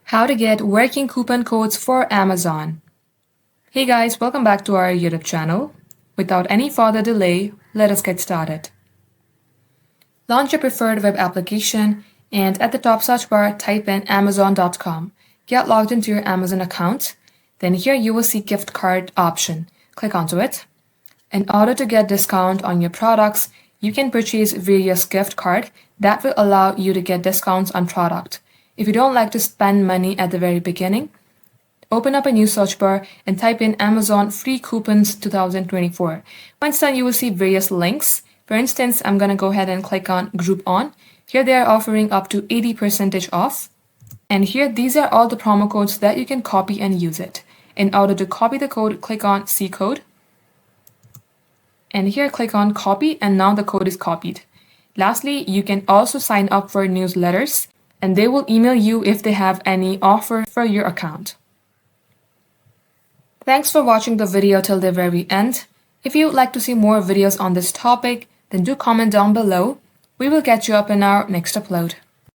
How to get working coupon codes for Amazon. Hey guys, welcome back to our YouTube channel. Without any further delay, let us get started. Launch your preferred web application and at the top search bar type in amazon.com. Get logged into your Amazon account. Then here you will see gift card option. Click onto it. In order to get discount on your products, you can purchase various gift cards that will allow you to get discounts on product. If you don't like to spend money at the very beginning, open up a new search bar and type in Amazon Free Coupons 2024. Once done, you will see various links. For instance, I'm going to go ahead and click on Groupon. Here they are offering up to 80% off. And here, these are all the promo codes that you can copy and use it. In order to copy the code, click on See Code. And here, click on Copy, and now the code is copied. Lastly, you can also sign up for newsletters, and they will email you if they have any offer for your account. Thanks for watching the video till the very end. If you would like to see more videos on this topic, then do comment down below. We will catch you up in our next upload.